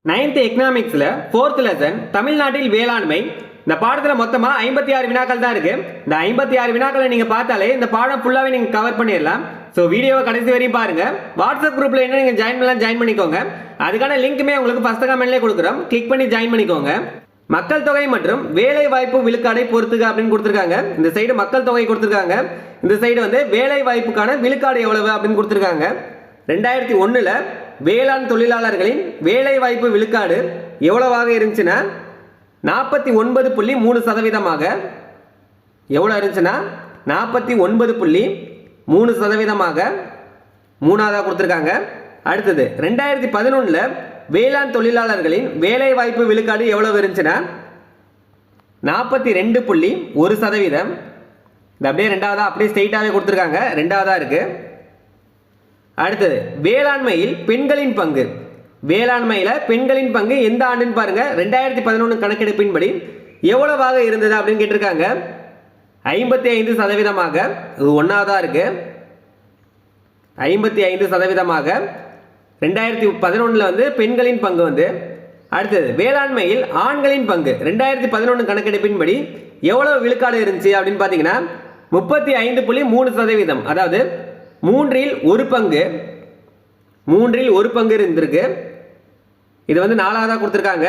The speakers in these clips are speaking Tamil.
9th எக்கனாமிக்ஸ்ல 4th லெசன் தமிழ்நாட்டில் வேளாண்மை இந்த பாடத்துல மொத்தமா 56 வினாக்கள் தான் இருக்கு. இந்த 56 வினாக்களை நீங்க பார்த்தாலே இந்த பாடம் ஃபுல்லாவே நீங்க கவர் பண்ணிடலாம். ஸோ வீடியோவை கடைசி வரையும் பாருங்க. வாட்ஸ்அப் குரூப்ல என்ன நீங்க ஜாயின் பண்ணிக்கோங்க. அதுக்கான லிங்க்குமே உங்களுக்கு ஃபர்ஸ்ட் கமெண்ட்லேயே கொடுக்குறோம். கிளிக் பண்ணி ஜாயின் பண்ணிக்கோங்க. மக்கள் தொகை மற்றும் வேலை வாய்ப்பு விழுக்காடை பொறுத்துக்க அப்படின்னு கொடுத்துருக்காங்க. இந்த சைடு மக்கள் தொகை கொடுத்துருக்காங்க, இந்த சைடு வந்து வேலை வாய்ப்புக்கான விழுக்காடு எவ்வளவு அப்படின்னு கொடுத்துருக்காங்க. 2001ல் வேளாண் தொழிலாளர்களின் வேலை வாய்ப்பு விழுக்காடு எவ்வளவாக இருந்துச்சுன்னா 49.3%. எவ்வளோ இருந்துச்சுன்னா 49.3% மூணாவதாக கொடுத்துருக்காங்க. அடுத்தது 2011ல் வேளாண் தொழிலாளர்களின் வேலை வாய்ப்பு விழுக்காடு எவ்வளவு இருந்துச்சுன்னா 42.1%. இந்த அப்படியே ரெண்டாவதா அப்படியே ஸ்ட்ரெயிட்டாகவே கொடுத்துருக்காங்க, ரெண்டாவதாக இருக்கு. அடுத்தது வேளாண்மையில் பெண்களின் பங்கு. வேளாண்மையில் பெண்களின் பங்கு எந்த ஆண்டுன்னு பாருங்க. 2011 கணக்கெடுப்பின்படி எவ்வளவாக இருந்தது அப்படின்னு கேட்டிருக்காங்க. 55%. இது ஒன்றாவதாக இருக்கு. 55%. 2011ல் வந்து பெண்களின் பங்கு வந்து. அடுத்தது வேளாண்மையில் ஆண்களின் பங்கு 2011 கணக்கெடுப்பின்படி எவ்வளவு விழுக்காடு இருந்துச்சு அப்படின்னு பார்த்தீங்கன்னா 35.3%. அதாவது மூன்றில் ஒரு பங்கு இருந்திருக்கு. இது வந்து நாலாவதாக கொடுத்துருக்காங்க.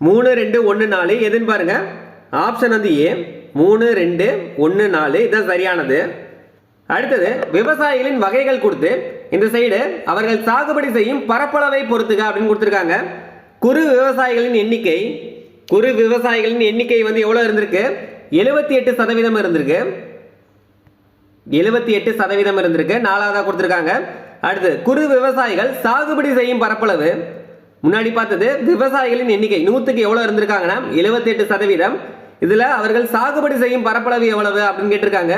3, 2, 1, 4 எதுன்னு பாருங்க. ஆப்ஷன் வந்து ஏ, 3, 2, 1, 4 இதுதான் சரியானது. அடுத்தது விவசாயிகளின் வகைகள் கொடுத்து இந்த சைடு அவர்கள் சாகுபடி செய்யும் பரப்பளவை பொறுத்துக்க அப்படின்னு கொடுத்துருக்காங்க. குறு விவசாயிகளின் எண்ணிக்கை வந்து எவ்வளோ இருந்திருக்கு? 78% இருந்திருக்கு. 78% இருந்திருக்கு, நாலாவதாக கொடுத்துருக்காங்க. அடுத்து குறு விவசாயிகள் சாகுபடி செய்யும் பரப்பளவு. முன்னாடி பார்த்தது விவசாயிகளின் எண்ணிக்கை 100க்கு எவ்வளோ இருந்திருக்காங்கன்னா 78%. இதில் அவர்கள் சாகுபடி செய்யும் பரப்பளவு எவ்வளவு அப்படின்னு கேட்டிருக்காங்க.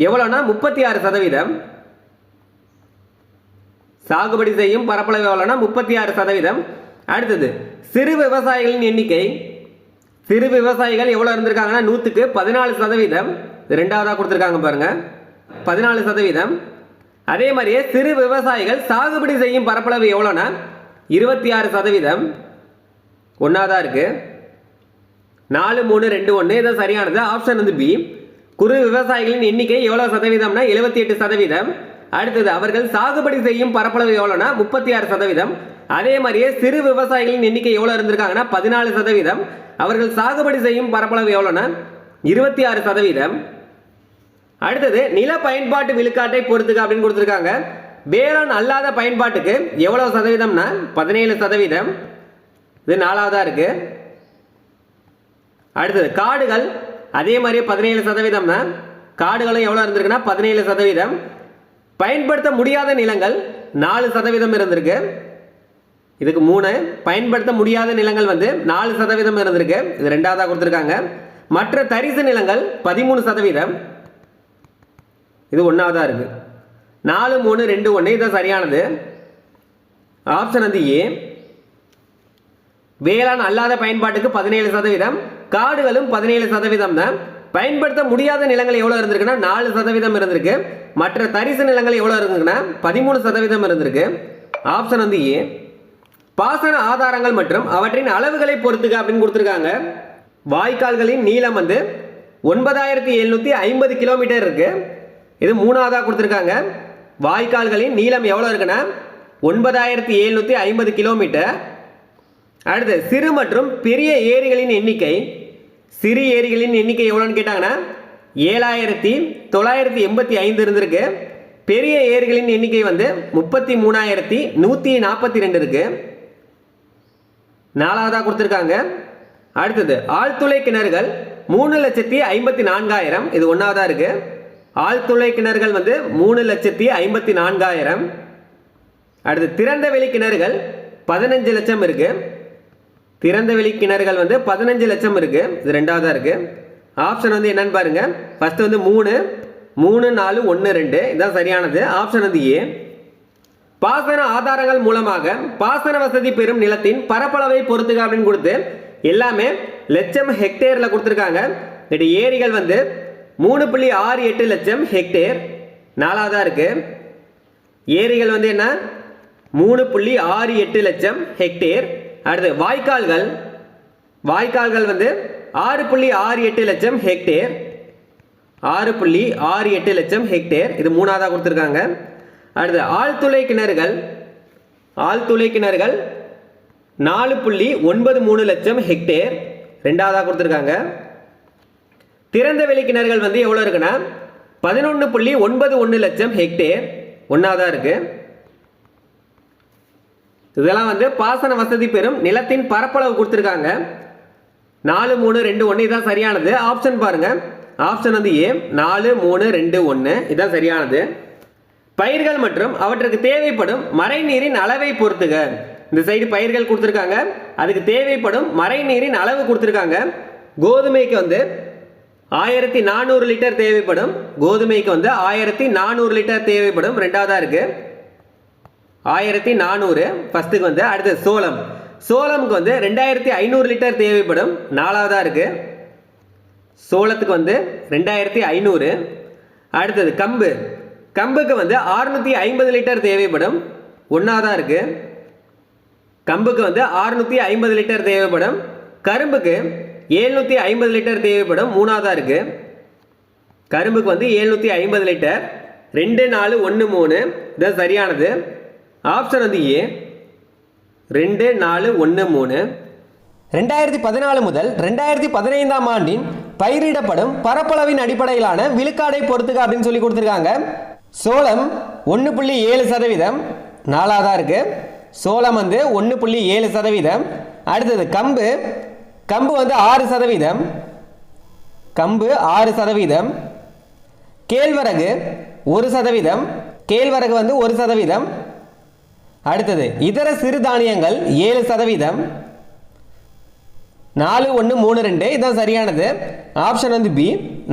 எவ்வளோனா 36%. சாகுபடி செய்யும் பரப்பளவு எவ்வளோனா 36%. அடுத்தது சிறு விவசாயிகளின் எண்ணிக்கை. சிறு விவசாயிகள் எவ்வளோ இருந்திருக்காங்கன்னா 100க்கு 14%. ரெண்டாவதாக கொடுத்துருக்காங்க பாருங்க, 14%. அதே மாதிரியே சிறு விவசாயிகள் சாகுபடி செய்யும் பரப்பளவு எவ்வளோனா 26%. ஒன்றாவதாக இருக்கு. 4, 3, 2, 1 இதான் சரியானது. ஆப்ஷன் வந்து பி. குறு விவசாயிகளின் எண்ணிக்கை எவ்வளோ சதவீதம்னா 78%. அடுத்தது அவர்கள் சாகுபடி செய்யும் பரப்பளவு எவ்வளோனா 36%. அதே மாதிரியே சிறு விவசாயிகளின் எண்ணிக்கை எவ்வளோ இருந்திருக்காங்கன்னா 14%. அவர்கள் சாகுபடி செய்யும் பரப்பளவு எவ்வளோனா 26%. அடுத்தது நில பயன்பாட்டு விழுக்காட்டை பொறுத்துக்க அப்படின்னு கொடுத்துருக்காங்க. வேளாண் அல்லாத பயன்பாட்டுக்கு எவ்வளவு சதவீதம்னா 17%. இது நாலாவதாக இருக்கு. அடுத்தது காடுகள் அதே மாதிரி 17%. காடுகளும் எவ்வளோ இருந்திருக்குன்னா 17%. பயன்படுத்த முடியாத நிலங்கள் 4% இருந்திருக்கு. இதுக்கு 3. பயன்படுத்த முடியாத நிலங்கள் வந்து 4% இருந்திருக்கு. இது ரெண்டாவதாக கொடுத்துருக்காங்க. மற்ற தரிசு நிலங்கள் 13%. இது ஒன்றாவதாக இருக்கு. 4, 3, 2, 1 இதுதான் சரியானது. ஆப்ஷன் வந்து ஏ. வேளாண் அல்லாத பயன்பாட்டுக்கு 17%, காடுகளும் 17% தான். பயன்படுத்த முடியாத நிலங்கள் எவ்வளோ இருந்திருக்குன்னா 4% இருந்திருக்கு. மற்ற தரிசு நிலங்கள் எவ்வளோ இருக்குன்னா 13% இருந்திருக்கு. ஆப்ஷன் வந்து ஏ. பாசன ஆதாரங்கள் மற்றும் அவற்றின் அளவுகளை பொறுத்துக்க அப்படின்னு கொடுத்துருக்காங்க. வாய்க்கால்களின் நீளம் வந்து 9750 கிலோமீட்டர் இருக்கு. இது மூணாவதாக கொடுத்துருக்காங்க. வாய்க்கால்களின் நீளம் எவ்வளோ இருக்குன்னா 9750 கிலோமீட்டர். அடுத்து சிறு மற்றும் பெரிய ஏரிகளின் எண்ணிக்கை. சிறு ஏரிகளின் எண்ணிக்கை எவ்வளோன்னு கேட்டாங்கன்னா 7985 இருந்திருக்கு. பெரிய ஏரிகளின் எண்ணிக்கை வந்து 33142 இருக்கு. நாலாவதாக கொடுத்துருக்காங்க. அடுத்தது ஆழ்துளை கிணறுகள் 3,54,000. இது ஒன்றாவதாக இருக்கு. ஆழ்துளை கிணறுகள் வந்து 3,54,000. அடுத்து திறந்த வெளி கிணறுகள் 15 லட்சம் இருக்கு. திறந்த வெளி கிணறுகள் வந்து 15 லட்சம் இருக்கு. இது ரெண்டாவதாக இருக்கு. ஆப்ஷன் வந்து என்னன்னு பாருங்க. ஃபர்ஸ்ட் வந்து 3, 3, 4, 1, 2 இதுதான் சரியானது. ஆப்ஷன் வந்து ஏ. பாசன ஆதாரங்கள் மூலமாக பாசன வசதி பெறும் நிலத்தின் பரப்பளவை பொறுத்துக்க அப்படின்னு கொடுத்து எல்லாமே லட்சம் ஹெக்டேரில் கொடுத்துருக்காங்க. ஏரிகள் வந்து 3.68 லட்சம் ஹெக்டேர். நாலாவதாக இருக்கு. ஏரிகள் வந்து என்ன 3.68 லட்சம் ஹெக்டேர். அடுத்து வாய்க்கால்கள் வந்து 6.68 லட்சம் ஹெக்டேர். 6.68 லட்சம் ஹெக்டேர், இது மூணாவதாக கொடுத்துருக்காங்க. அடுத்து ஆழ்துளை கிணறுகள் 4.93 லட்சம் ஹெக்டேர், ரெண்டாவதாக கொடுத்துருக்காங்க. திறந்த வெளி கிணறுகள் வந்து எவ்வளோ இருக்குன்னா 11.91 லட்சம் ஹெக்டேர், ஒன்றாவதாக இருக்கு. இதெல்லாம் வந்து பாசன வசதி பெறும் நிலத்தின் பரப்பளவு கொடுத்துருக்காங்க. 4-3-2-1 இதான் சரியானது. ஆப்ஷன் பாருங்க, ஆப்ஷன் வந்து ஏ 4-3-2-1 இதான் சரியானது. பயிர்கள் மற்றும் அவற்றுக்கு தேவைப்படும் மழைநீரின் அளவை பொறுத்துக. இந்த சைடு பயிர்கள் கொடுத்துருக்காங்க, அதுக்கு தேவைப்படும் மழைநீரின் அளவு கொடுத்துருக்காங்க. கோதுமைக்கு வந்து 1400 லிட்டர் தேவைப்படும். கோதுமைக்கு வந்து 1400 லிட்டர் தேவைப்படும், ரெண்டாவதாக இருக்கு 1400 ஃபர்ஸ்ட்டுக்கு வந்து. அடுத்து சோளமுக்கு வந்து 2500 லிட்டர் தேவைப்படும், நாலாவதாக இருக்கு. சோளத்துக்கு வந்து 2500. அடுத்தது கம்புக்கு வந்து 650 லிட்டர் தேவைப்படும், ஒன்றாவதாக இருக்கு. கம்புக்கு வந்து 650 லிட்டர் தேவைப்படும். கரும்புக்கு 750 லிட்டர் தேவைப்படும், மூணாவதாக இருக்கு. கரும்புக்கு வந்து 750 லிட்டர், 2-4-1-3 இதான் சரியானது. ஆப்ஷன் வந்து ஏ 2-4-1-3. 2014 முதல் 2015 ஆண்டின் பயிரிடப்படும் பரப்பளவின் அடிப்படையிலான விழுக்காடை பொறுத்துக்க அப்படின்னு சொல்லி கொடுத்துருக்காங்க. சோளம் 1.7%, நாலாவதாக இருக்கு. சோளம் வந்து 1.7%. அடுத்தது கம்பு வந்து 6%. கம்பு 6%. கேழ்வரகு 1%. கேழ்வரகு வந்து 1%. அடுத்தது இதர சிறுதானியங்கள் 7%. 4-1-3-2 இதான் சரியானது. ஆப்ஷன் வந்து பி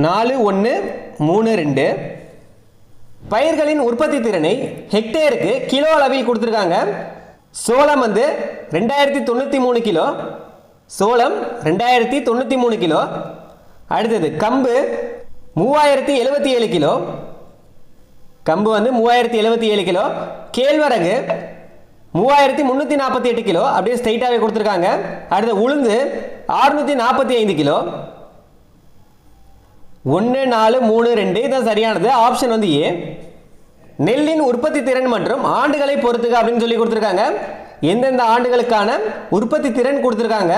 4-1-3-2. பயிர்களின் உற்பத்தி திறனை ஹெக்டேருக்கு கிலோ அளவில் கொடுத்துருக்காங்க. சோளம் வந்து 2093 கிலோ. சோளம் 2093 கிலோ. அடுத்தது கம்பு 3077 கிலோ. கம்பு வந்து 3077 கிலோ. கேழ்வரகு 3348 கிலோ, அப்படியே ஸ்ட்ரைட்டாகவே கொடுத்துருக்காங்க. அடுத்து உளுந்து 645 கிலோ. 1-4-3-2 இதான் சரியானது. ஆப்ஷன் வந்து ஏ. நெல்லின் உற்பத்தி திறன் மற்றும் ஆண்டுகளை பொறுத்துக்க அப்படின்னு சொல்லி கொடுத்துருக்காங்க. எந்தெந்த ஆண்டுகளுக்கான உற்பத்தி திறன் கொடுத்துருக்காங்க?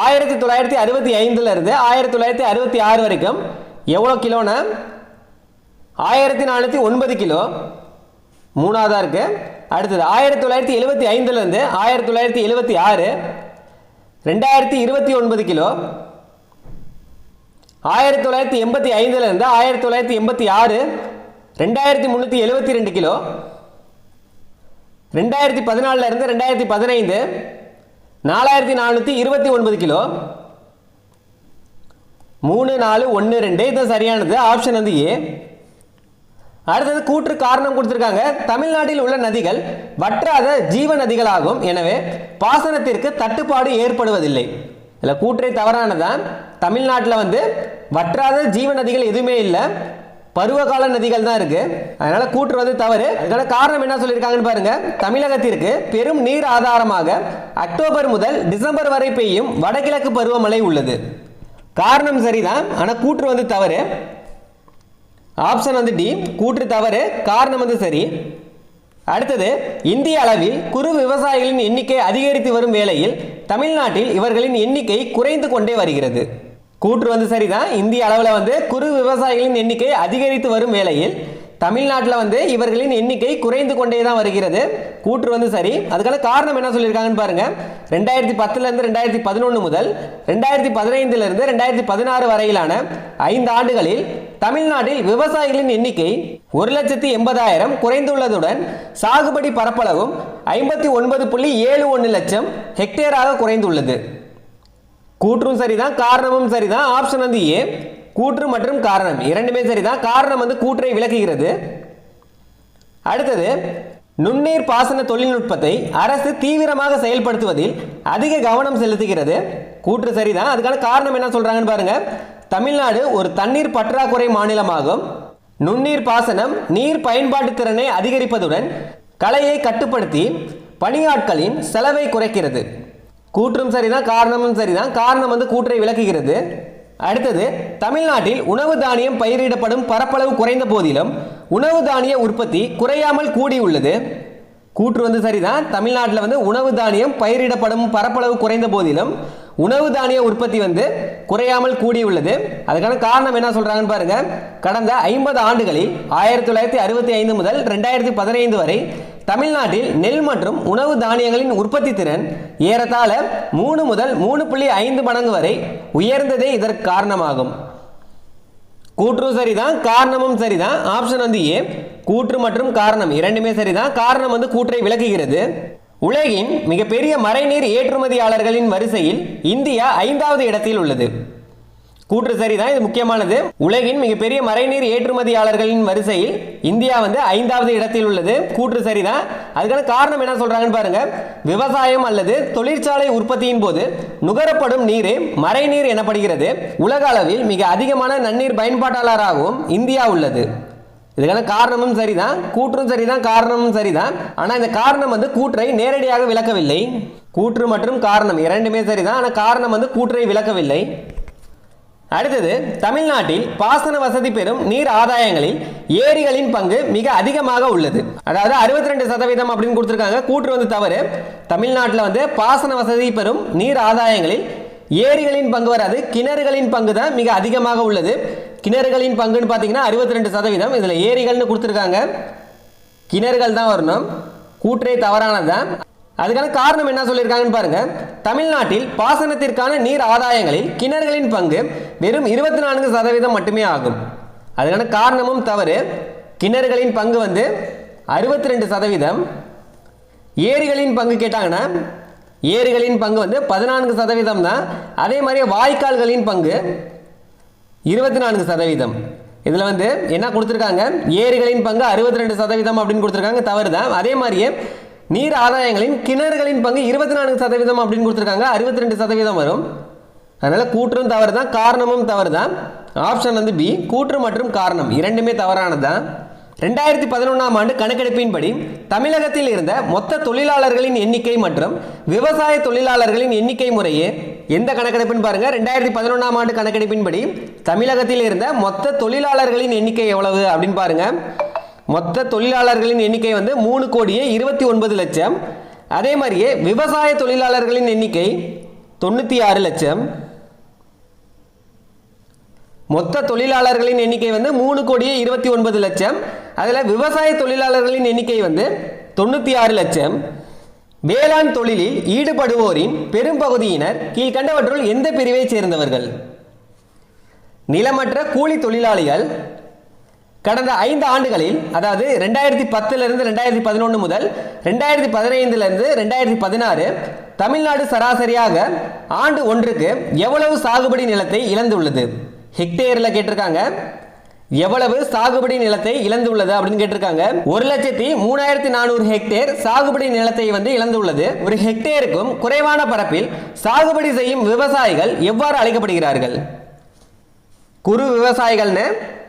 1965 இருந்து 1966 வரைக்கும் எவ்வளோ கிலோனா 1409 கிலோ, மூணாவதாக இருக்கு. அடுத்தது 1975 இருந்து 1976 2029 கிலோ. 1985 இருந்து 1986 2372 கிலோ. 2014 இருந்து 2015 4429 கிலோ. 3-4-1-2 இது சரியானது. ஆப்ஷன் வந்து ஏ. அடுத்தது கூற்று காரணம் கொடுத்திருக்காங்க. தமிழ்நாட்டில் உள்ள நதிகள் வற்றாத ஜீவ நதிகளாகும், எனவே பாசனத்திற்கு தட்டுப்பாடு ஏற்படுவதில்லை. இல்லை, கூற்றே தவறானதான். தமிழ்நாட்டில் வந்து வற்றாத ஜீவ நதிகள் எதுவுமே இல்லை, பருவகால நதிகள் தான் இருக்கு. அதனால கூற்று வந்து தவறு. அதனால காரணம் என்ன சொல்லியிருக்காங்கன்னு பாருங்க. தமிழகத்திற்கு பெரும் நீர் ஆதாரமாக அக்டோபர் முதல் டிசம்பர் வரை பெய்யும் வடகிழக்கு பருவமழை உள்ளது. காரணம் சரிதான், ஆனால் கூற்று வந்து தவறு. ஆப்ஷன் வந்து டி, கூற்று தவறு, காரணம் வந்து சரி. அடுத்தது, இந்திய அளவில் குறு விவசாயிகளின் எண்ணிக்கை அதிகரித்து வரும் வேளையில் தமிழ்நாட்டில் இவர்களின் எண்ணிக்கை குறைந்து கொண்டே வருகிறது. கூற்று வந்து சரிதான். இந்திய அளவில் வந்து குறு விவசாயிகளின் எண்ணிக்கை அதிகரித்து வரும் வேளையில் தமிழ்நாட்டில் வந்து இவர்களின் எண்ணிக்கை குறைந்து கொண்டே தான் வருகிறது. கூற்று வந்து சரி. அதுக்கான காரணம் என்ன சொல்லியிருக்காங்கன்னு பாருங்க. 2010 இருந்து 2011 முதல் 2015 இருந்து 2016 வரையிலான 5 ஆண்டுகளில் தமிழ்நாட்டில் விவசாயிகளின் எண்ணிக்கை 1,80,000 குறைந்துள்ளதுடன் சாகுபடி பரப்பளவும் 59.71 லட்சம் ஹெக்டேராக குறைந்துள்ளது. கூற்றும் சரிதான், காரணமும் சரிதான். ஆப்ஷன் வந்து ஏ. கூற்று மற்றும் காரணம் இரண்டுமே சரிதான். காரணம் வந்து கூற்றை விளக்குகிறது. அடுத்தது, நுண்ணீர் பாசன தொழில்நுட்பத்தை அரசு தீவிரமாக செயல்படுத்துவதில் அதிக கவனம் செலுத்துகிறது. கூற்று சரிதான். அதுக்கான காரணம் என்ன சொல்றாங்கன்னு பாருங்க. தமிழ்நாடு ஒரு தண்ணீர் பற்றாக்குறை மாநிலமாகும். நுண்ணீர் பாசனம் நீர் பயன்பாட்டு திறனை அதிகரிப்பதுடன் களையை கட்டுப்படுத்தி பணியாட்களின் செலவை குறைக்கிறது. கூற்றும் சரிதான், காரணமும் சரிதான். காரணம் கூற்றை விளக்குகிறது. அடுத்தது, தமிழ்நாட்டில் உணவு தானியம் பயிரிடப்படும் பரப்பளவு குறைந்த போதிலும் உணவு தானிய உற்பத்தி குறையாமல் கூடியுள்ளது. கூற்று சரிதான். தமிழ்நாட்டில் உணவு தானியம் பயிரிடப்படும் பரப்பளவு குறைந்த போதிலும் உணவு தானிய உற்பத்தி குறையாமல் கூடியுள்ளது. அதுக்கான காரணம் என்ன சொல்றாங்கன்னு பாருங்க. கடந்த 50 ஆண்டுகளில் 1965 முதல் 2015 வரை தமிழ்நாட்டில் நெல் மற்றும் உணவு தானியங்களின் உற்பத்தி திறன் ஏறத்தாழ 3 முதல் 3.5 மடங்கு வரை உயர்ந்ததே இதற்கு காரணமாகும். கூற்றும் சரிதான், காரணமும் சரிதான். Option A. கூற்று மற்றும் காரணம் இரண்டுமே சரிதான். காரணம் கூற்றை விளக்குகிறது. உலகின் மிகப்பெரிய மறைநீர் ஏற்றுமதியாளர்களின் வரிசையில் இந்தியா 5வது இடத்தில் உள்ளது. கூற்று சரிதான், இது முக்கியமானது. உலகின் மிகப்பெரிய மறைநீர் ஏற்றுமதியாளர்களின் வரிசையில் இந்தியா 5வது இடத்தில் உள்ளது. கூற்று சரிதான். அதுக்கான காரணம் என்ன சொல்றாங்கன்னு பாருங்க. விவசாயம் அல்லது தொழிற்சாலை உற்பத்தியின் போது நுகரப்படும் நீரே மறைநீர் எனப்படுகிறது. உலக அளவில் மிக அதிகமான நன்னீர் பயன்பாட்டாளராகவும் இந்தியா உள்ளது. இதுக்கான காரணமும் சரிதான், கூற்றும் சரிதான், காரணமும் சரிதான். ஆனால் இந்த காரணம் கூற்றை நேரடியாக விளக்கவில்லை. கூற்று மற்றும் காரணம் இரண்டுமே சரிதான். ஆனால் காரணம் கூற்றை விளக்கவில்லை. அடுத்தது, தமிழ்நாட்டில் பாசன வசதி பெறும் நீர் ஆதாயங்களில் ஏரிகளின் பங்கு மிக அதிகமாக உள்ளது. அதாவது 62% அப்படின்னு கொடுத்திருக்காங்க. கூற்று தவறு. தமிழ்நாட்டில் பாசன வசதி பெறும் நீர் ஆதாயங்களில் ஏரிகளின் பங்கு வராது, கிணறுகளின் பங்கு தான் மிக அதிகமாக உள்ளது. கிணறுகளின் பங்குன்னு பார்த்தீங்கன்னா 62%. இதில் ஏரிகள்னு கொடுத்துருக்காங்க, கிணறுகள் தான் வரணும். கூற்றே தவறானதுதான். அதுக்கான காரணம் என்ன சொல்லியிருக்காங்கன்னு பாருங்க. தமிழ்நாட்டில் பாசனத்திற்கான நீர் ஆதாயங்களில் கிணறுகளின் பங்கு வெறும் 24% மட்டுமே ஆகும். அதுக்கான காரணமும் தவறு. கிணறுகளின் பங்கு 62%. ஏரிகளின் பங்கு கேட்டாங்கன்னா ஏரிகளின் பங்கு 14% தான். அதே மாதிரி வாய்க்கால்களின் பங்கு 24%. இதில் என்ன கொடுத்துருக்காங்க, ஏரிகளின் பங்கு 62% அப்படின்னு கொடுத்துருக்காங்க, தவறு தான். அதே மாதிரியே நீர் ஆதாயங்களின் கிணறுகளின் பங்கு 24% அப்படின்னு கொடுத்துருக்காங்க, 62% வரும். அதனால கூற்றும் தவறு தான், காரணமும் தவறு தான். Option B. கூற்று மற்றும் காரணம் இரண்டுமே தவறானதுதான். 2011ஆம் ஆண்டு கணக்கெடுப்பின்படி தமிழகத்தில் இருந்த மொத்த தொழிலாளர்களின் எண்ணிக்கை மற்றும் விவசாய தொழிலாளர்களின் எண்ணிக்கை முறையே எந்த கணக்கெடுப்புன்னு பாருங்க. 2011ஆம் ஆண்டு கணக்கெடுப்பின்படி தமிழகத்தில் இருந்த மொத்த தொழிலாளர்களின் எண்ணிக்கை எவ்வளவு அப்படின்னு பாருங்க. மொத்த தொழிலாளர்களின் எண்ணிக்கை 3,29,00,000. அதே மாதிரியே விவசாய தொழிலாளர்களின் எண்ணிக்கை 96 லட்சம். மொத்த தொழிலாளர்களின் எண்ணிக்கை 3,29,00,000. அதில் விவசாய தொழிலாளர்களின் எண்ணிக்கை 96 லட்சம். வேளாண் தொழிலில் ஈடுபடுவோரின் பெரும்பகுதியினர் கீழ்கண்டவற்றுள் எந்த பிரிவை சேர்ந்தவர்கள்? நிலமற்ற கூலி தொழிலாளிகள். கடந்த 5 ஆண்டுகளில், அதாவது 2010 2011 முதல் 2015 2016 தமிழ்நாடு சராசரியாக ஆண்டு ஒன்றுக்கு எவ்வளவு சாகுபடி நிலத்தை இழந்துள்ளது? ஹெக்டேரில் கேட்டிருக்காங்க. எவ்வளவு சாகுபடி நிலத்தை இழந்துள்ளது அப்படின்னு கேட்டிருக்காங்க. 1,03,400 ஹெக்டேர் சாகுபடி நிலத்தை இழந்துள்ளது. ஒரு ஹெக்டேருக்கும் குறைவான பரப்பில் சாகுபடி செய்யும் விவசாயிகள் எவ்வாறு அழைக்கப்படுகிறார்கள்? குறு விவசாயிகள்னு.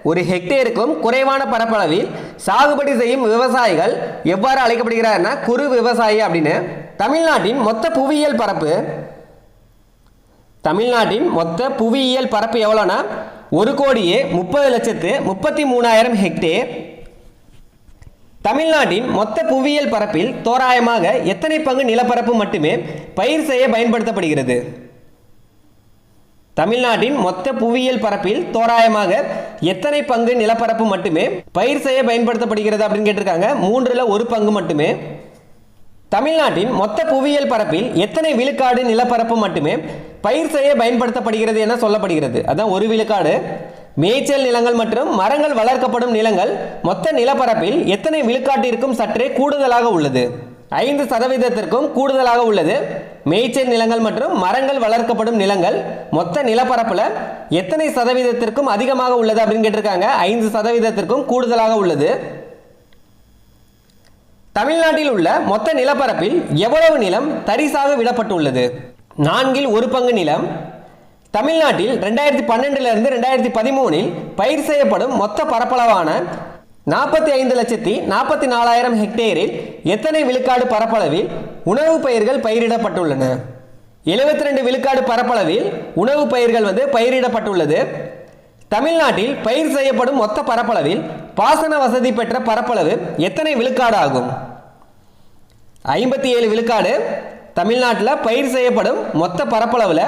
ஒரு ஹெக்டேருக்கும் குறைவான பரப்பளவில் சாகுபடி செய்யும் விவசாயிகள் எவ்வாறு அழைக்கப்படுகிறார்னா குறு விவசாயி அப்படின்னு. தமிழ்நாட்டின் மொத்த புவியியல் பரப்பு, தமிழ்நாட்டின் மொத்த புவியியல் பரப்பு எவ்வளோனா 1,30,33,000 ஹெக்டேர். தமிழ்நாட்டின் மொத்த புவியியல் பரப்பில் தோராயமாக எத்தனை பங்கு நிலப்பரப்பு மட்டுமே பயிர் செய்ய பயன்படுத்தப்படுகிறது? தமிழ்நாட்டின் மொத்த புவியியல் பரப்பில் தோராயமாக எத்தனை பங்கு நிலப்பரப்பு மட்டுமே பயிர் செய்ய பயன்படுத்தப்படுகிறது அப்படின்னு கேட்டிருக்காங்க. 1/3 பங்கு மட்டுமே. தமிழ்நாட்டின் மொத்த புவியியல் பரப்பில் எத்தனை விழுக்காடு நிலப்பரப்பு மட்டுமே பயிர் செய்ய பயன்படுத்தப்படுகிறது என சொல்லப்படுகிறது? அதான் 1 விழுக்காடு. மேய்ச்சல் நிலங்கள் மற்றும் மரங்கள் வளர்க்கப்படும் நிலங்கள் மொத்த நிலப்பரப்பில் எத்தனை விழுக்காட்டிற்கும் சற்றே கூடுதலாக உள்ளது? 5%த்திற்கும் கூடுதலாக உள்ளது. மேய்ச்சல் நிலங்கள் மற்றும் மரங்கள் வளர்க்கப்படும் நிலங்கள் மொத்த நிலப்பரப்புல எத்தனை சதவீதத்திற்கும் அதிகமாக உள்ளது அப்படின்னு கேட்டிருக்காங்க. 5%த்திற்கும் கூடுதலாக உள்ளது. தமிழ்நாட்டில் உள்ள மொத்த நிலப்பரப்பில் எவ்வளவு நிலம் தரிசாக விடப்பட்டுள்ளது? 1/4 நிலம், தமிழ்நாட்டில் 2012 2013 பயிர் செய்யப்படும் மொத்த பரப்பளவான 45,44,000 ஹெக்டேரில் எத்தனை விழுக்காடு பரப்பளவில் உணவு பயிர்கள் பயிரிடப்பட்டுள்ளன? 72 விழுக்காடு பரப்பளவில் உணவு பயிர்கள் பயிரிடப்பட்டுள்ளது. தமிழ்நாட்டில் பயிர் செய்யப்படும் மொத்த பரப்பளவில் பாசன வசதி பெற்ற பரப்பளவு எத்தனை விழுக்காடு ஆகும்? 57 விழுக்காடு. தமிழ்நாட்டில் பயிர் செய்யப்படும் மொத்த பரப்பளவில்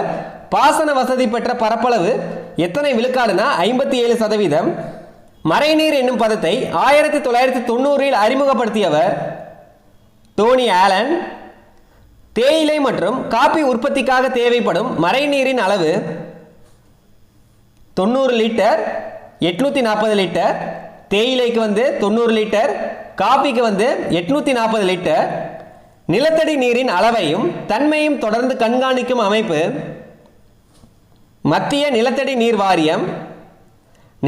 பாசன வசதி பெற்ற பரப்பளவு எத்தனை விழுக்காடுனா 57%. மறைநீர் என்னும் பதத்தை 1990 அறிமுகப்படுத்தியவர் டோனி ஆலன். தேயிலை மற்றும் காபி உற்பத்திக்காக தேவைப்படும் மறைநீரின் அளவு 90 லிட்டர், 840 லிட்டர். தேயிலைக்கு 90 லிட்டர், காபிக்கு 840 லிட்டர். நிலத்தடி நீரின் அளவையும் தன்மையும் தொடர்ந்து கண்காணிக்கும் அமைப்பு மத்திய நிலத்தடி நீர் வாரியம்.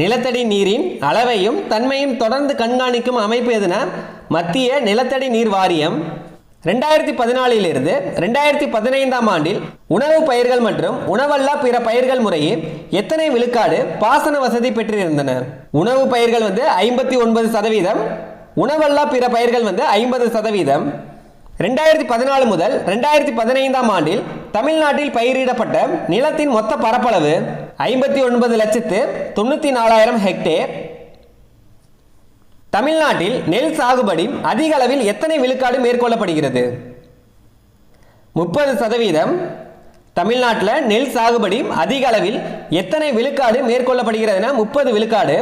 நிலத்தடி நீரின் அளவையும் தன்மையும் தொடர்ந்து கண்காணிக்கும் அமைப்பு எதுனா மத்திய நிலத்தடி நீர் வாரியம். 2014 இருந்து 2015 ஆண்டில் உணவு பயிர்கள் மற்றும் உணவல்லா பிற பயிர்கள் முறையே எத்தனை விழுக்காடு பாசன வசதி பெற்றிருந்தன? உணவு பயிர்கள் 59%, உணவல்லா பிற பயிர்கள் 50%. 2014 முதல் 2015 ஆண்டில் தமிழ்நாட்டில் பயிரிடப்பட்ட நிலத்தின் மொத்த பரப்பளவு 59,94,000 ஹெக்டேர். தமிழ்நாட்டில் நெல் சாகுபடி அதிக அளவில் எத்தனை விழுக்காடு மேற்கொள்ளப்படுகிறது? 30%. தமிழ்நாட்டில் நெல் சாகுபடி அதிக அளவில் எத்தனை விழுக்காடு மேற்கொள்ளப்படுகிறதுனா 30 விழுக்காடு.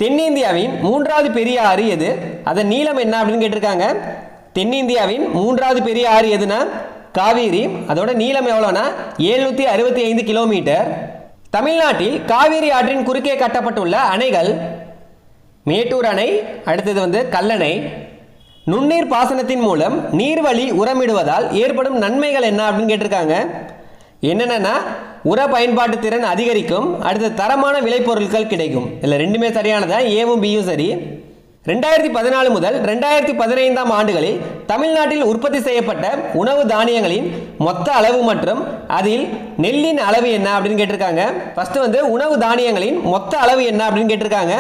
தென்னிந்தியாவின் 3வது பெரிய ஆறு எது? அதன் நீளம் என்ன அப்படின்னு கேட்டிருக்காங்க. தென்னிந்தியாவின் 3வது பெரிய ஆறு எதுனா காவிரி. அதோட நீளம் எவ்வளோனா 765 கிலோமீட்டர். தமிழ்நாட்டில் காவிரி ஆற்றின் குறுக்கே கட்டப்பட்டுள்ள அணைகள் மேட்டூர் அணை, அடுத்தது கல்லணை. நுண்ணீர் பாசனத்தின் மூலம் நீர்வழி உரமிடுவதால் ஏற்படும் நன்மைகள் என்ன அப்படின்னு கேட்டிருக்காங்க. என்னென்னா உர பயன்பாட்டு திறன் அதிகரிக்கும், அடுத்த தரமான விளைபொருட்கள் கிடைக்கும். இல்லை ரெண்டுமே சரியானதா, ஏவும் பியும் சரி. 2014 முதல் 2015 ஆண்டுகளில் தமிழ்நாட்டில் உற்பத்தி செய்யப்பட்ட உணவு தானியங்களின் மொத்த அளவு மற்றும் அதில் நெல்லின் அளவு என்ன அப்படின்னு கேட்டிருக்காங்க. ஃபர்ஸ்ட் உணவு தானியங்களின் மொத்த அளவு என்ன அப்படின்னு கேட்டிருக்காங்க.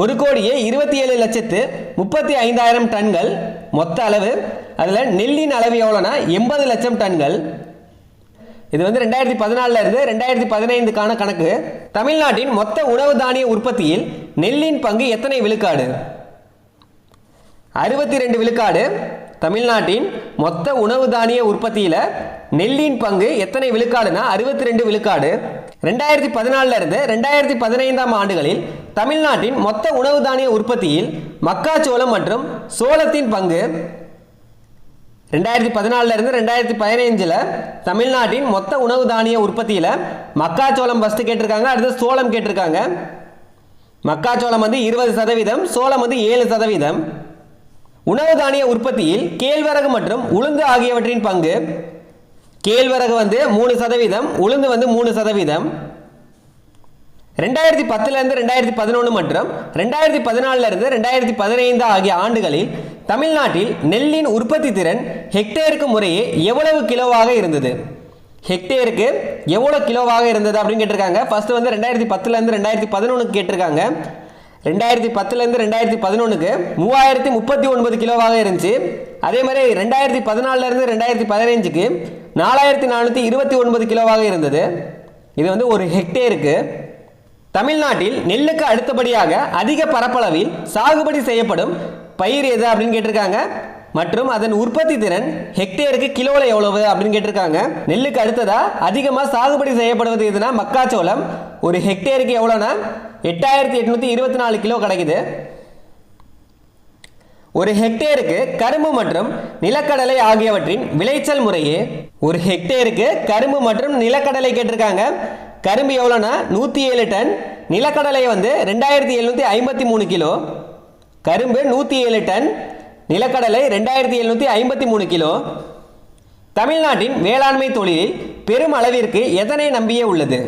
1,27,35,000 டன்கள் மொத்த அளவு. அதில் நெல்லின் அளவு எவ்வளோனா 80 லட்சம் டன்கள். இது 2014 இருந்து 2015க்கான கணக்கு. தமிழ்நாட்டின் மொத்த உணவு தானிய உற்பத்தியில் நெல்லின் பங்கு எத்தனை விழுக்காடு? 62 விழுக்காடு. தமிழ்நாட்டின் மொத்த உணவு தானிய உற்பத்தியில் நெல்லின் பங்கு எத்தனை விழுக்காடுனா 62 விழுக்காடு. 2014 இருந்து 2015 ஆண்டுகளில் தமிழ்நாட்டின் மொத்த உணவு தானிய உற்பத்தியில் மக்காச்சோளம் மற்றும் சோளத்தின் பங்கு 2014 இருந்து 2015 தமிழ்நாட்டின் மொத்த உணவு தானிய உற்பத்தியில் மக்காச்சோளம் ஃபர்ஸ்ட் கேட்டிருக்காங்க, அடுத்து சோளம் கேட்டிருக்காங்க. மக்காச்சோளம் 20%, சோளம் 7%. உணவு தானிய உற்பத்தியில் கேழ்வரகு மற்றும் உளுந்து ஆகியவற்றின் பங்கு கேழ்வரகு 3%, உளுந்து 3%. 2010 இருந்து 2011 மற்றும் 2014 இருந்து 2015 ஆகிய ஆண்டுகளில் தமிழ்நாட்டில் நெல்லின் உற்பத்தி திறன் ஹெக்டேருக்கு முறையே எவ்வளவு கிலோவாக இருந்தது? ஹெக்டேருக்கு எவ்வளவு கிலோவாக இருந்தது அப்படின்னு கேட்டிருக்காங்க. ஃபர்ஸ்ட் 2010 இருந்து 2011 கேட்டிருக்காங்க. 2010 இருந்து 2011 3039 கிலோவாக இருந்துச்சு. அதே மாதிரி 2014 இருந்து 2015 4429 கிலோவாக இருந்தது. இது ஒரு ஹெக்டேருக்கு. தமிழ்நாட்டில் நெல்லுக்கு அடுத்தபடியாக அதிக பரப்பளவில் சாகுபடி செய்யப்படும் பயிர் எது அப்படின்னு கேட்டிருக்காங்க. மற்றும் அதன் உற்பத்தி திறன் ஹெக்டேருக்கு கிலோவில் எவ்வளவு அப்படின்னு கேட்டிருக்காங்க. நெல்லுக்கு அடுத்ததா அதிகமாக சாகுபடி செய்யப்படுவது எதுனா மக்காச்சோளம். ஒரு ஹெக்டேருக்கு எவ்வளோனா 8824 கிலோ கிடைக்குது. ஒரு ஹெக்டேருக்கு கரும்பு மற்றும் நிலக்கடலை ஆகியவற்றின் விளைச்சல் முறையே. ஒரு ஹெக்டேருக்கு கரும்பு மற்றும் நிலக்கடலை கேட்டிருக்காங்க. கரும்பு எவ்வளோனா 107 டன், நிலக்கடலை 2753 கிலோ. கரும்பு 107 டன், நிலக்கடலை 2753 கிலோ. தமிழ்நாட்டின் வேளாண்மை தொழிலில் பெரும் அளவிற்கு எதனை நம்பியே உள்ளது?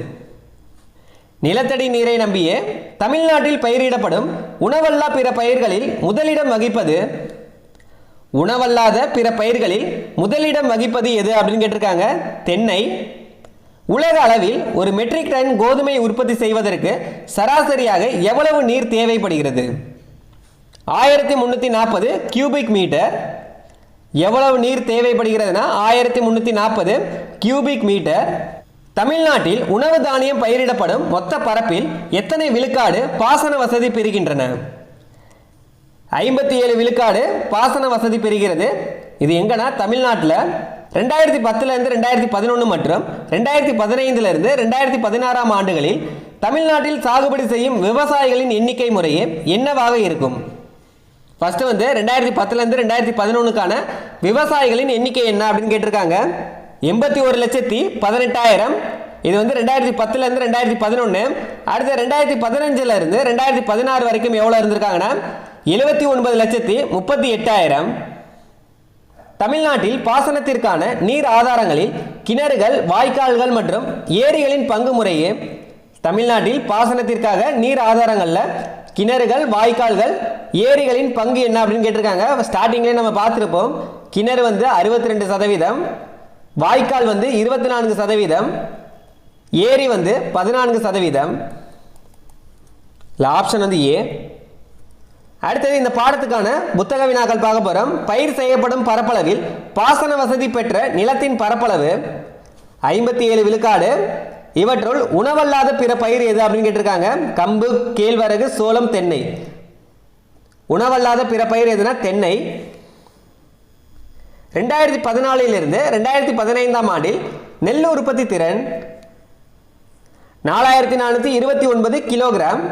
நிலத்தடி நீரை நம்பியே. தமிழ்நாட்டில் பயிரிடப்படும் உணவல்லா பிற பயிர்களில் முதலிடம் வகிப்பது உணவல்லாத பிற பயிர்களில் முதலிடம் வகிப்பது எது அப்படின்னு கேட்டிருக்காங்க. தென்னை. உலக அளவில் ஒரு மெட்ரிக் டன் கோதுமை உற்பத்தி செய்வதற்கு சராசரியாக எவ்வளவு நீர் தேவைப்படுகிறது? 1340 கியூபிக் மீட்டர். எவ்வளவு நீர் தேவைப்படுகிறதுனா 1340 கியூபிக் மீட்டர். தமிழ்நாட்டில் உணவு தானியம் பயிரிடப்படும் மொத்த பரப்பில் எத்தனை விழுக்காடு பாசன வசதி பெறுகின்றன? 57 விழுக்காடு பாசன வசதி பெறுகிறது. இது எங்கன்னா தமிழ்நாட்டில் 2010 2011 மற்றும் 2015 2016 ஆண்டுகளில் தமிழ்நாட்டில் சாகுபடி செய்யும் விவசாயிகளின் எண்ணிக்கை முறையே என்னவாக இருக்கும்? ஃபர்ஸ்ட் 2010 2011க்கான விவசாயிகளின் எண்ணிக்கை என்ன அப்படின்னு கேட்டிருக்காங்க. 81,18,000. இது 2010 2011. அடுத்து 2015 2016 வரைக்கும் எவ்வளோ இருந்திருக்காங்கன்னா 79,38,000. தமிழ்நாட்டில் பாசனத்திற்கான நீர் ஆதாரங்களில் கிணறுகள், வாய்க்கால்கள் மற்றும் ஏரிகளின் பங்கு முறையே. தமிழ்நாட்டில் பாசனத்திற்காக நீர் ஆதாரங்களில் கிணறுகள், வாய்க்கால்கள், ஏரிகளின் பங்கு என்ன அப்படின்னு கேட்டிருக்காங்க. ஸ்டார்டிங்லேயே நம்ம பார்த்துருப்போம். கிணறு 62%, வாய்க்கால் 24%, ஏரி 14%. Option A. அடுத்தது இந்த பாடத்துக்கான புத்தக வினாக்கள் பார்க்க போகிறோம். பயிர் செய்யப்படும் பரப்பளவில் பாசன வசதி பெற்ற நிலத்தின் பரப்பளவு 57 விழுக்காடு. இவற்றுள் உணவல்லாத பிற பயிர் எது அப்படின்னு கேட்டிருக்காங்க. கம்பு, கேழ்வரகு, சோளம், தென்னை. உணவல்லாத பிற பயிர் எதுனா தென்னை. 2014 2015 ஆண்டில் நெல் உற்பத்தி திறன் 4429 கிலோகிராம்.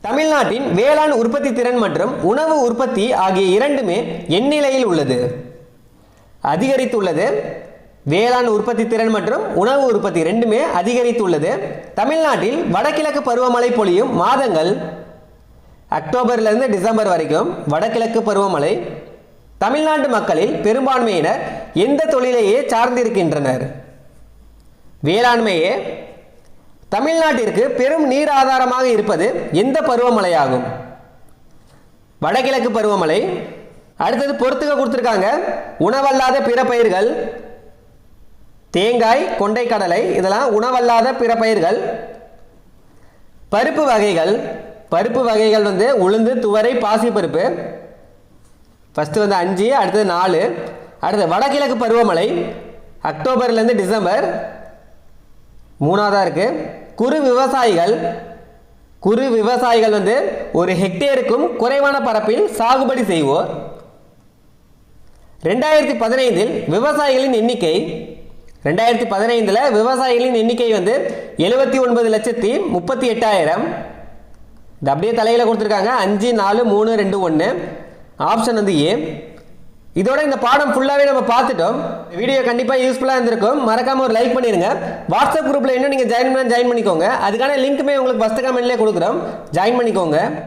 தமிழ்நாட்டின் வேளாண் உற்பத்தி திறன் மற்றும் உணவு உற்பத்தி ஆகிய இரண்டுமே எந்நிலையில் உள்ளது? அதிகரித்துள்ளது. வேளாண் உற்பத்தி திறன் மற்றும் உணவு உற்பத்தி ரெண்டுமே அதிகரித்துள்ளது. தமிழ்நாட்டில் வடகிழக்கு பருவமழை பொழியும் மாதங்கள் அக்டோபர்லேருந்து டிசம்பர் வரைக்கும் வடகிழக்கு பருவமழை. தமிழ்நாட்டு மக்களில் பெரும்பான்மையினர் எந்த தொழிலையே சார்ந்திருக்கின்றனர்? வேளாண்மையே. தமிழ்நாட்டிற்கு பெரும் நீர் ஆதாரமாக இருப்பது எந்த பருவமழையாகும்? வடகிழக்கு பருவமழை. அடுத்தது பொறுத்துக்க கொடுத்துருக்காங்க. உணவல்லாத பிற பயிர்கள் தேங்காய், கொண்டை கடலை, இதெல்லாம் உணவல்லாத பிற பயிர்கள். பருப்பு வகைகள். பருப்பு வகைகள் உளுந்து, துவரை, பாசிப்பருப்பு. ஃபர்ஸ்ட் 5, அடுத்தது 4. அடுத்து வடகிழக்கு பருவமழை அக்டோபர்லேருந்து டிசம்பர் 3ஆவதா இருக்கு. குறு விவசாயிகள். குறு விவசாயிகள் ஒரு ஹெக்டேருக்கும் குறைவான பரப்பில் சாகுபடி செய்வோர். 2015 விவசாயிகளின் எண்ணிக்கை 2015 விவசாயிகளின் எண்ணிக்கை 79,38,000. இது அப்படியே தலையில கொடுத்துருக்காங்க. 5, 4, 3, 2, 1. Option A. இதோட இந்த பாடம் ஃபுல்லாகவே நம்ம பார்த்துட்டோம். வீடியோ கண்டிப்பாக யூஸ்ஃபுல்லாக இருந்திருக்கும். மறக்காமல் ஒரு லைக் பண்ணிடுங்க. வாட்ஸ்அப் குரூப்பில் இன்னும் நீங்கள் ஜாயின் பண்ணிக்கோங்க. அதுக்கான லிங்க்குமே உங்களுக்கு ஃபஸ்ட்டு கமெண்ட்லேயே கொடுக்குறோம். ஜாயின் பண்ணிக்கோங்க.